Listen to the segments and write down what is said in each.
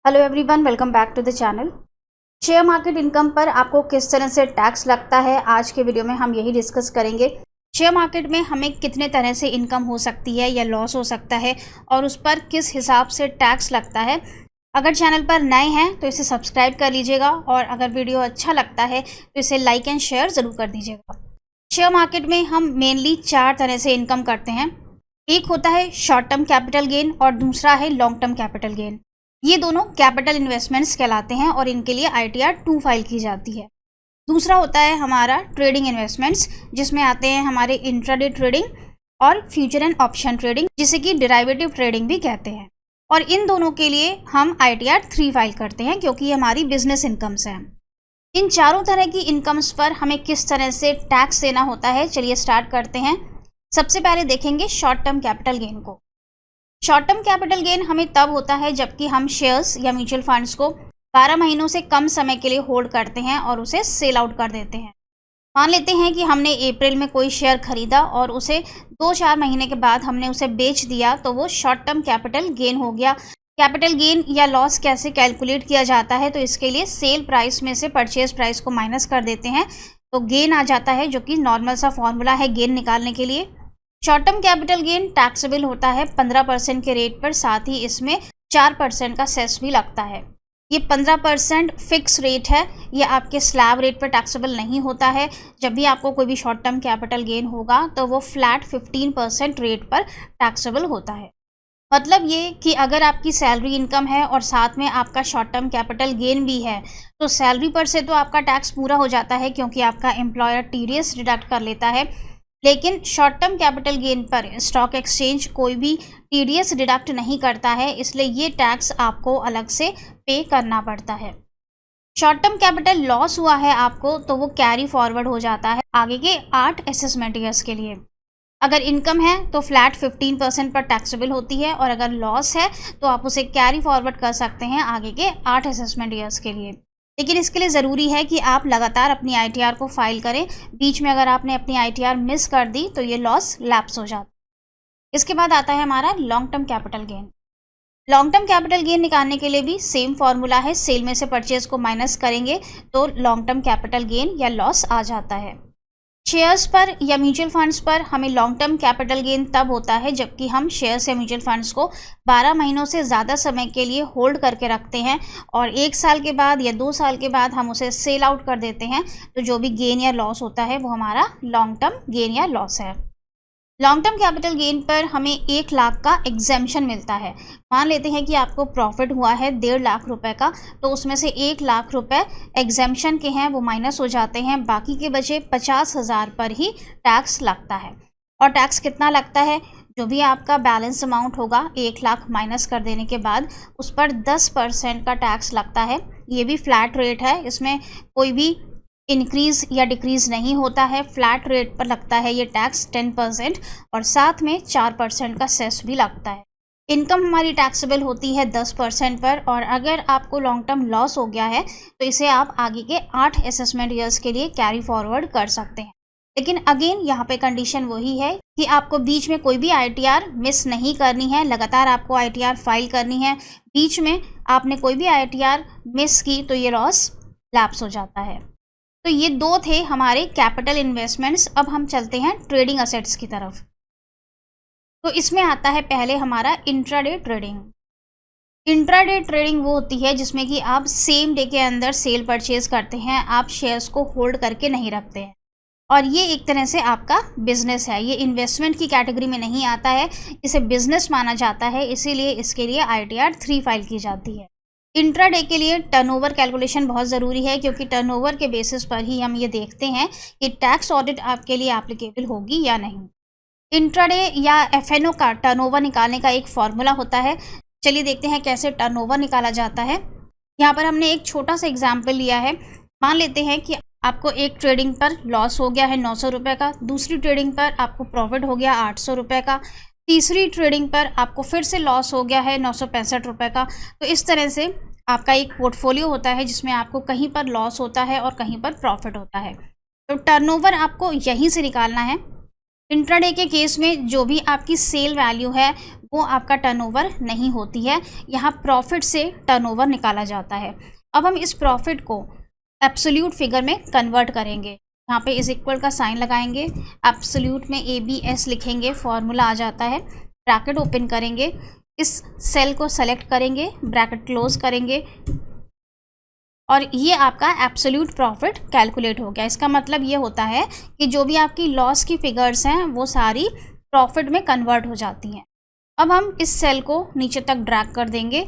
Hello everyone, welcome back to the channel. Share market income पर आपको किस तरह से टैक्स लगता है, आज के वीडियो में हम यही डिस्कस करेंगे। शेयर मार्केट में हमें कितने तरह से इनकम हो सकती है या लॉस हो सकता है और उस पर किस हिसाब से टैक्स लगता है। अगर चैनल पर नए हैं तो इसे सब्सक्राइब कर लीजिएगा और अगर वीडियो अच्छा लगता है तो इसे लाइक एंड शेयर ज़रूर कर दीजिएगा। शेयर मार्केट में हम मेनली 4 तरह से इनकम करते हैं। एक होता है शॉर्ट टर्म कैपिटल गेन और दूसरा है लॉन्ग टर्म कैपिटल गेन। ये दोनों कैपिटल इन्वेस्टमेंट्स कहलाते हैं और इनके लिए ITR 2 फाइल की जाती है। दूसरा होता है हमारा ट्रेडिंग इन्वेस्टमेंट्स, जिसमें आते हैं हमारे इंट्राडे ट्रेडिंग और फ्यूचर एंड ऑप्शन ट्रेडिंग, जिसे कि डेरिवेटिव ट्रेडिंग भी कहते हैं। और इन दोनों के लिए हम ITR 3 फाइल करते हैं क्योंकि ये हमारी बिजनेस इनकम्स हैं। इन चारों तरह की इनकम्स पर हमें किस तरह से टैक्स देना होता है, चलिए स्टार्ट करते हैं। सबसे पहले देखेंगे शॉर्ट टर्म कैपिटल गेन को। शॉर्ट टर्म कैपिटल गेन हमें तब होता है जबकि हम शेयर्स या म्यूचुअल फंड्स को 12 महीनों से कम समय के लिए होल्ड करते हैं और उसे सेल आउट कर देते हैं। मान लेते हैं कि हमने अप्रैल में कोई शेयर खरीदा और उसे 2-4 महीने के बाद हमने उसे बेच दिया, तो वो शॉर्ट टर्म कैपिटल गेन हो गया। कैपिटल गेन या लॉस कैसे कैलकुलेट किया जाता है, तो इसके लिए सेल प्राइस में से परचेज प्राइस को माइनस कर देते हैं तो गेन आ जाता है, जो कि नॉर्मल सा फॉर्मूला है गेन निकालने के लिए। Short term capital gain taxable होता है 15% के रेट पर, साथ ही इसमें 4% का सेस भी लगता है। ये 15% फिक्स रेट है, ये आपके स्लैब रेट पर टैक्सेबल नहीं होता है। जब भी आपको कोई भी शॉर्ट टर्म कैपिटल गेन होगा तो वो फ्लैट 15% रेट पर टैक्सेबल होता है। मतलब ये कि अगर आपकी सैलरी इनकम है और साथ में आपका शॉर्ट टर्म कैपिटल गेन भी है, तो सैलरी पर से तो आपका टैक्स पूरा हो जाता है क्योंकि आपका एम्प्लॉयर TDS डिडक्ट कर लेता है। लेकिन शॉर्ट टर्म कैपिटल गेन पर स्टॉक एक्सचेंज कोई भी TDS डिडक्ट नहीं करता है, इसलिए ये टैक्स आपको अलग से पे करना पड़ता है। शॉर्ट टर्म कैपिटल लॉस हुआ है आपको, तो वो कैरी फॉरवर्ड हो जाता है आगे के 8 असेसमेंट ईयर्स के लिए। अगर इनकम है तो फ्लैट 15% पर टैक्सेबल होती है और अगर लॉस है तो आप उसे कैरी फॉरवर्ड कर सकते हैं आगे के 8 असेसमेंट ईयर्स के लिए। लेकिन इसके लिए ज़रूरी है कि आप लगातार अपनी ITR को फाइल करें। बीच में अगर आपने अपनी ITR मिस कर दी तो ये लॉस लैप्स हो जाता है। इसके बाद आता है हमारा long term capital gain. Long term capital gain निकालने के लिए भी सेम फॉर्मूला है, सेल में से परचेज को माइनस करेंगे तो लॉन्ग टर्म कैपिटल गेन या लॉस आ जाता है। शेयर्स पर या म्यूचुअल फंड्स पर हमें लॉन्ग टर्म कैपिटल गेन तब होता है जबकि हम शेयर्स या म्यूचुअल फंड्स को 12 महीनों से ज़्यादा समय के लिए होल्ड करके रखते हैं और 1 साल के बाद या 2 साल के बाद हम उसे सेल आउट कर देते हैं, तो जो भी गेन या लॉस होता है वो हमारा लॉन्ग टर्म गेन या लॉस है। लॉन्ग टर्म कैपिटल गेन पर हमें 1 लाख का एग्जेम्पशन मिलता है। मान लेते हैं कि आपको प्रॉफिट हुआ है 1.5 लाख रुपए का, तो उसमें से 1 लाख रुपए एग्जेम्पशन के हैं, वो माइनस हो जाते हैं। बाकी के बचे 50,000 पर ही टैक्स लगता है। और टैक्स कितना लगता है? जो भी आपका बैलेंस अमाउंट होगा 1 लाख माइनस कर देने के बाद उस पर 10% का टैक्स लगता है। ये भी फ्लैट रेट है, इसमें कोई भी इंक्रीज़ या डिक्रीज़ नहीं होता है। फ्लैट रेट पर लगता है ये टैक्स 10% और साथ में 4% का सेस भी लगता है। इनकम हमारी टैक्सेबल होती है 10% पर, और अगर आपको लॉन्ग टर्म लॉस हो गया है तो इसे आप आगे के 8 असेसमेंट ईयर्स के लिए कैरी फॉरवर्ड कर सकते हैं। लेकिन अगेन यहाँ पे कंडीशन वही है कि आपको बीच में कोई भी ITR मिस नहीं करनी है, लगातार आपको ITR फाइल करनी है। बीच में आपने कोई भी ITR मिस की तो ये लॉस लैप्स हो जाता है। तो ये 2 थे हमारे कैपिटल इन्वेस्टमेंट्स। अब हम चलते हैं ट्रेडिंग असेट्स की तरफ। तो इसमें आता है पहले हमारा इंट्राडे ट्रेडिंग। इंट्राडे ट्रेडिंग वो होती है जिसमें कि आप सेम डे के अंदर सेल परचेज करते हैं, आप शेयर्स को होल्ड करके नहीं रखते हैं। और ये एक तरह से आपका बिजनेस है, ये इन्वेस्टमेंट की कैटेगरी में नहीं आता है, इसे बिजनेस माना जाता है, इसीलिए इसके लिए ITR 3 फाइल की जाती है। इंट्राडे के लिए टर्नओवर कैलकुलेशन बहुत ज़रूरी है क्योंकि टर्नओवर के बेसिस पर ही हम ये देखते हैं कि टैक्स ऑडिट आपके लिए एप्लीकेबल होगी या नहीं। इंट्राडे या FNO का टर्नओवर निकालने का एक फॉर्मूला होता है। चलिए देखते हैं कैसे टर्नओवर निकाला जाता है। यहाँ पर हमने एक छोटा सा एग्जाम्पल लिया है। मान लेते हैं कि आपको एक ट्रेडिंग पर लॉस हो गया है 900 रुपये का, दूसरी ट्रेडिंग पर आपको प्रॉफिट हो गया 800 रुपये का, तीसरी ट्रेडिंग पर आपको फिर से लॉस हो गया है 965 रुपये का। तो इस तरह से आपका एक पोर्टफोलियो होता है जिसमें आपको कहीं पर लॉस होता है और कहीं पर प्रॉफिट होता है। तो टर्नओवर आपको यहीं से निकालना है। इंट्राडे के केस में जो भी आपकी सेल वैल्यू है वो आपका टर्नओवर नहीं होती है। यहाँ प्रॉफिट से टर्नओवर निकाला जाता है। अब हम इस प्रॉफिट को एब्सोल्यूट फिगर में कन्वर्ट करेंगे। यहाँ पे इज इक्वल का साइन लगाएंगे, एब्सोल्यूट में ABS लिखेंगे, फॉर्मूला आ जाता है। ब्रैकेट ओपन करेंगे, इस सेल को सेलेक्ट करेंगे, ब्रैकेट क्लोज करेंगे और ये आपका एब्सोल्यूट प्रॉफिट कैलकुलेट हो गया। इसका मतलब ये होता है कि जो भी आपकी लॉस की फिगर्स हैं वो सारी प्रॉफिट में कन्वर्ट हो जाती हैं। अब हम इस सेल को नीचे तक ड्रैग कर देंगे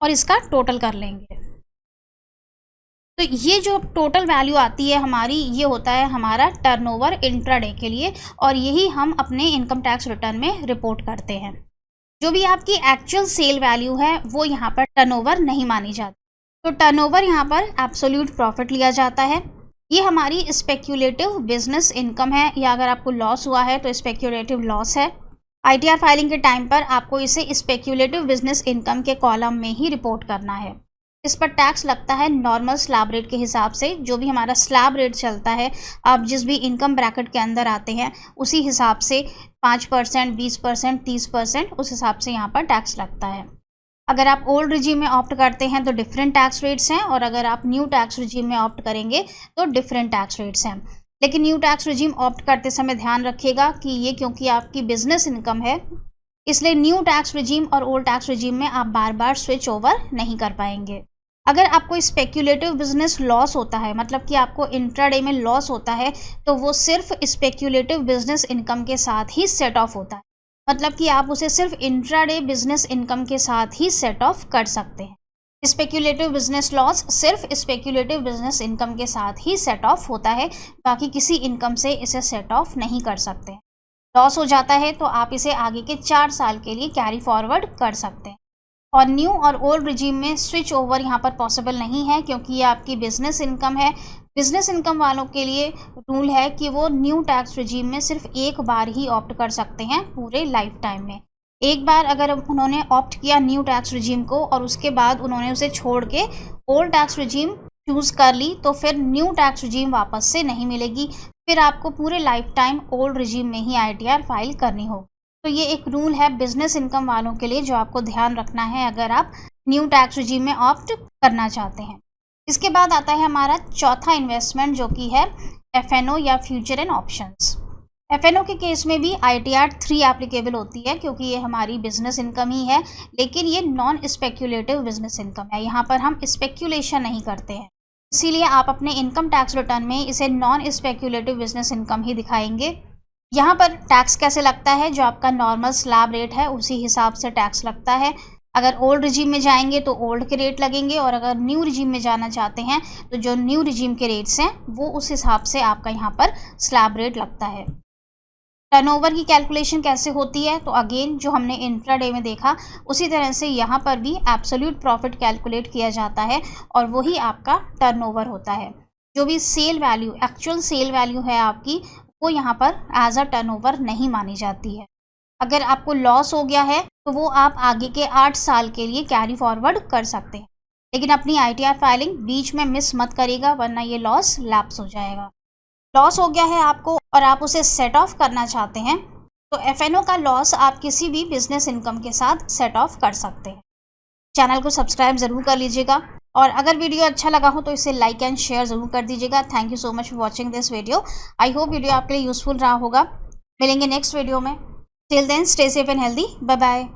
और इसका टोटल कर लेंगे। तो ये जो टोटल वैल्यू आती है हमारी, ये होता है हमारा टर्नओवर इंट्राडे के लिए और यही हम अपने इनकम टैक्स रिटर्न में रिपोर्ट करते हैं। जो भी आपकी एक्चुअल सेल वैल्यू है वो यहाँ पर टर्नओवर नहीं मानी जाती। तो टर्नओवर यहाँ पर एब्सोल्यूट प्रॉफिट लिया जाता है। ये हमारी स्पेक्यूलेटिव बिजनेस इनकम है, या अगर आपको लॉस हुआ है तो स्पेक्यूलेटिव लॉस है। ITR फाइलिंग के टाइम पर आपको इसे स्पेक्यूलेटिव बिजनेस इनकम के कॉलम में ही रिपोर्ट करना है। इस पर टैक्स लगता है नॉर्मल स्लैब रेट के हिसाब से। जो भी हमारा स्लैब रेट चलता है, आप जिस भी इनकम ब्रैकेट के अंदर आते हैं उसी हिसाब से 5%, 20%, 30% उस हिसाब से यहाँ पर टैक्स लगता है। अगर आप ओल्ड रिजीम में ऑप्ट करते हैं तो डिफरेंट टैक्स रेट्स हैं और अगर आप न्यू टैक्स रिजीम में ऑप्ट करेंगे तो डिफरेंट टैक्स रेट्स हैं। लेकिन न्यू टैक्स रिजीम ऑप्ट करते समय ध्यान रखिएगा कि ये क्योंकि आपकी बिजनेस इनकम है, इसलिए न्यू टैक्स रिजीम और ओल्ड टैक्स रिजीम में आप बार बार स्विच ओवर नहीं कर पाएंगे। अगर आपको स्पेक्यूलेटिव बिजनेस लॉस होता है, मतलब कि आपको इंट्राडे में लॉस होता है, तो वो सिर्फ स्पेक्यूलेटिव बिजनेस इनकम के साथ ही सेट ऑफ होता है। मतलब कि आप उसे सिर्फ इंट्राडे बिजनेस इनकम के साथ ही सेट ऑफ कर सकते हैं। स्पेक्यूलेटिव बिजनेस लॉस सिर्फ स्पेक्यूलेटिव बिजनेस इनकम के साथ ही सेट ऑफ होता है, बाकी किसी इनकम से इसे सेट ऑफ नहीं कर सकते। लॉस हो जाता है तो आप इसे आगे के 4 साल के लिए कैरी फॉरवर्ड कर सकते हैं। और न्यू और ओल्ड रिजीम में स्विच ओवर यहाँ पर पॉसिबल नहीं है, क्योंकि ये आपकी बिजनेस इनकम है। बिजनेस इनकम वालों के लिए रूल है कि वो न्यू टैक्स रिजीम में सिर्फ एक बार ही ऑप्ट कर सकते हैं पूरे लाइफ टाइम में। एक बार अगर उन्होंने ऑप्ट किया न्यू टैक्स रिजीम को और उसके बाद उन्होंने उसे छोड़ के ओल्ड टैक्स रिजीम चूज़ कर ली, तो फिर न्यू टैक्स रिजीम वापस से नहीं मिलेगी। फिर आपको पूरे लाइफ टाइम ओल्ड रिजीम में ही ITR फाइल करनी होगी। तो ये एक रूल है बिजनेस इनकम वालों के लिए जो आपको ध्यान रखना है अगर आप न्यू टैक्स रिजीम में ऑप्ट करना चाहते हैं। इसके बाद आता है हमारा चौथा इन्वेस्टमेंट, जो कि है FNO या फ्यूचर एंड ऑप्शंस। FNO के केस में भी ITR 3 एप्लीकेबल होती है, क्योंकि ये हमारी बिजनेस इनकम ही है, लेकिन ये नॉन स्पेक्यूलेटिव बिजनेस इनकम है। यहाँ पर हम स्पेक्यूलेशन नहीं करते हैं, इसीलिए आप अपने इनकम टैक्स रिटर्न में इसे नॉन स्पेक्यूलेटिव बिजनेस इनकम ही दिखाएंगे। यहाँ पर टैक्स कैसे लगता है, जो आपका नॉर्मल स्लैब रेट है उसी हिसाब से टैक्स लगता है। अगर ओल्ड रिजीम में जाएंगे तो ओल्ड के रेट लगेंगे और अगर न्यू रिजीम में जाना चाहते हैं तो जो न्यू रिजीम के रेट्स हैं वो उस हिसाब से आपका यहाँ पर स्लैब रेट लगता है। टर्नओवर की कैलकुलेशन कैसे होती है, तो अगेन जो हमने इंट्राडे में देखा उसी तरह से यहाँ पर भी एब्सोल्यूट प्रॉफिट कैलकुलेट किया जाता है और वही आपका टर्नओवर होता है। जो भी sell value, actual sell value है आपकी, वो यहाँ पर एज अ टर्नओवर नहीं मानी जाती है। अगर आपको लॉस हो गया है तो वो आप आगे के 8 साल के लिए कैरी फॉरवर्ड कर सकते हैं, लेकिन अपनी ITR फाइलिंग बीच में मिस मत करिएगा, वरना ये लॉस लैप्स हो जाएगा। लॉस हो गया है आपको और आप उसे सेट ऑफ करना चाहते हैं, तो FNO का लॉस आप किसी भी बिजनेस इनकम के साथ सेट ऑफ कर सकते हैं। चैनल को सब्सक्राइब ज़रूर कर लीजिएगा और अगर वीडियो अच्छा लगा हो तो इसे लाइक एंड शेयर ज़रूर कर दीजिएगा। Thank you so much for watching this video. I hope video आपके लिए यूजफुल रहा होगा। मिलेंगे नेक्स्ट वीडियो में। Till then stay safe and healthy. Bye bye.